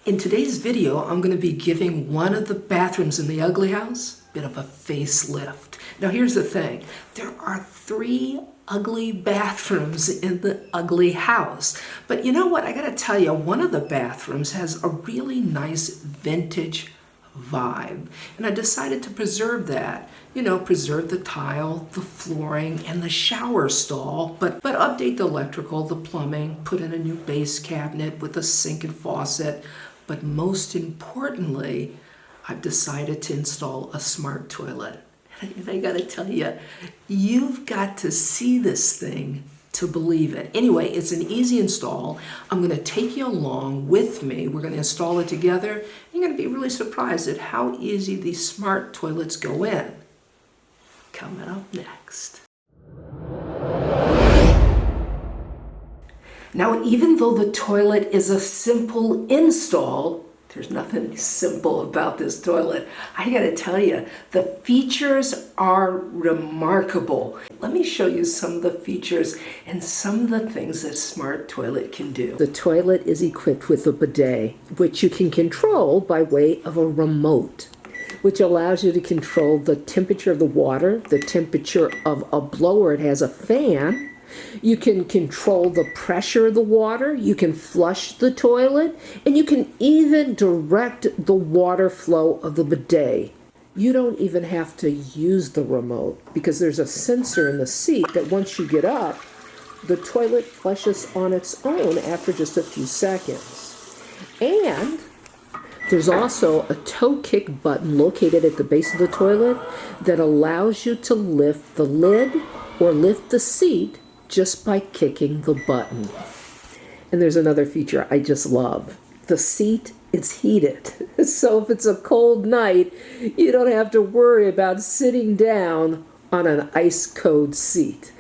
In today's video, I'm going to be giving one of the bathrooms in the ugly house a bit of a facelift. Now here's the thing, there are 3 ugly bathrooms in the ugly house. But you know what, I gotta tell you, one of the bathrooms has a really nice vintage vibe. And I decided to preserve that. You know, preserve the tile, the flooring, and the shower stall, but update the electrical, the plumbing, put in a new base cabinet with a sink and faucet. But most importantly, I've decided to install a smart toilet. And I gotta tell you, you've got to see this thing to believe it. Anyway, it's an easy install. I'm gonna take you along with me. We're gonna install it together. You're gonna be really surprised at how easy these smart toilets go in. Coming up next. Now, even though the toilet is a simple install, there's nothing simple about this toilet. I gotta tell you, the features are remarkable. Let me show you some of the features and some of the things that smart toilet can do. The toilet is equipped with a bidet, which you can control by way of a remote, which allows you to control the temperature of the water, the temperature of a blower. It has a fan. You can control the pressure of the water, you can flush the toilet, and you can even direct the water flow of the bidet. You don't even have to use the remote because there's a sensor in the seat that once you get up, the toilet flushes on its own after just a few seconds. And there's also a toe kick button located at the base of the toilet that allows you to lift the lid or lift the seat just by kicking the button. And there's another feature I just love. The seat is heated. So if it's a cold night, you don't have to worry about sitting down on an ice cold seat.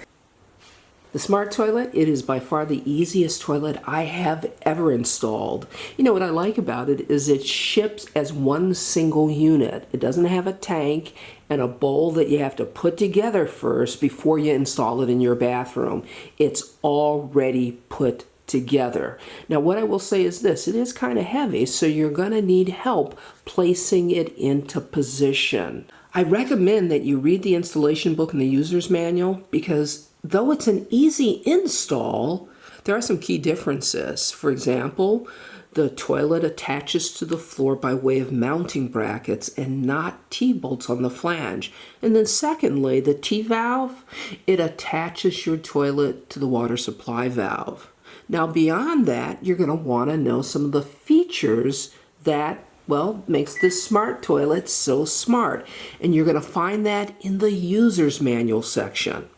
The smart toilet, it is by far the easiest toilet I have ever installed. You know what I like about it is it ships as one single unit. It doesn't have a tank and a bowl that you have to put together first before you install it in your bathroom. It's already put together. Now what I will say is this, it is kind of heavy, so you're gonna need help placing it into position. I recommend that you read the installation book and the user's manual because though it's an easy install, there are some key differences. For example, the toilet attaches to the floor by way of mounting brackets and not T-bolts on the flange. And then secondly, the T-valve, it attaches your toilet to the water supply valve. Now beyond that, you're going to want to know some of the features that, well, makes this smart toilet so smart. And you're going to find that in the user's manual section.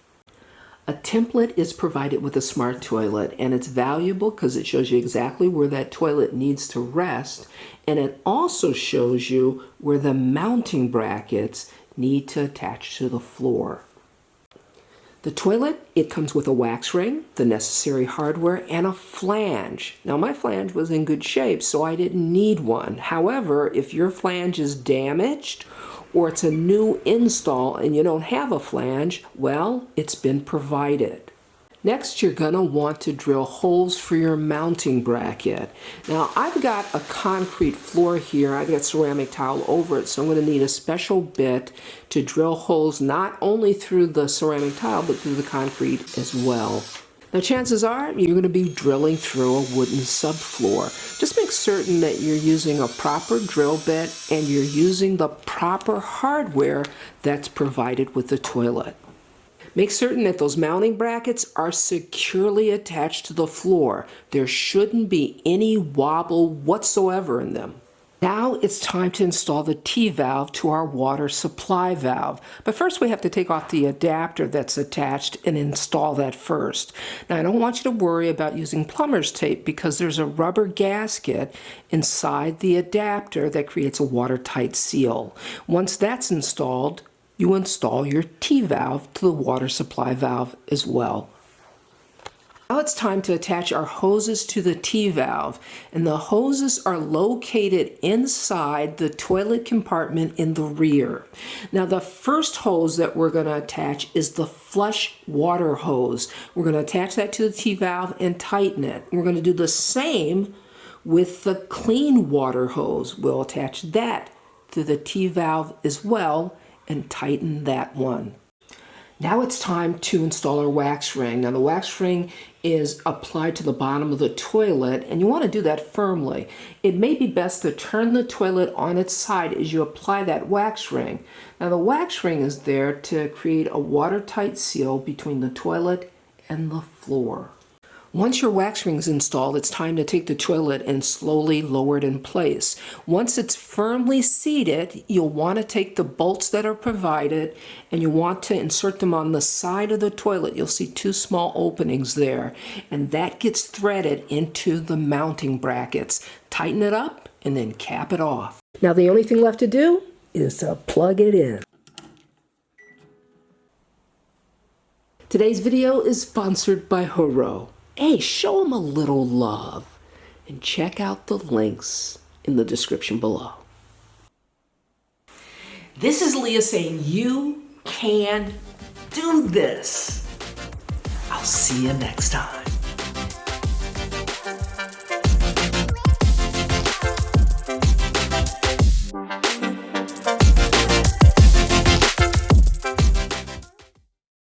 A template is provided with a smart toilet, and it's valuable because it shows you exactly where that toilet needs to rest, and it also shows you where the mounting brackets need to attach to the floor. The toilet, it comes with a wax ring, the necessary hardware, and a flange. Now my flange was in good shape, so I didn't need one. However, if your flange is damaged or it's a new install and you don't have a flange, well, it's been provided. Next, you're gonna want to drill holes for your mounting bracket. Now, I've got a concrete floor here. I've got ceramic tile over it, so I'm gonna need a special bit to drill holes not only through the ceramic tile, but through the concrete as well. Now chances are you're going to be drilling through a wooden subfloor. Just make certain that you're using a proper drill bit and you're using the proper hardware that's provided with the toilet. Make certain that those mounting brackets are securely attached to the floor. There shouldn't be any wobble whatsoever in them. Now it's time to install the T-valve to our water supply valve. But first we have to take off the adapter that's attached and install that first. Now I don't want you to worry about using plumber's tape because there's a rubber gasket inside the adapter that creates a watertight seal. Once that's installed, you install your T-valve to the water supply valve as well. Now it's time to attach our hoses to the T-valve, and the hoses are located inside the toilet compartment in the rear. Now the first hose that we're going to attach is the flush water hose. We're going to attach that to the T-valve and tighten it. We're going to do the same with the clean water hose. We'll attach that to the T-valve as well and tighten that one. Now it's time to install our wax ring. Now the wax ring is applied to the bottom of the toilet, and you want to do that firmly. It may be best to turn the toilet on its side as you apply that wax ring. Now the wax ring is there to create a watertight seal between the toilet and the floor. Once your wax ring is installed, it's time to take the toilet and slowly lower it in place. Once it's firmly seated, you'll want to take the bolts that are provided and you want to insert them on the side of the toilet. You'll see two small openings there, and that gets threaded into the mounting brackets. Tighten it up and then cap it off. Now the only thing left to do is to plug it in. Today's video is sponsored by Horow. Hey, show them a little love and check out the links in the description below. This is Leah saying you can do this. I'll see you next time.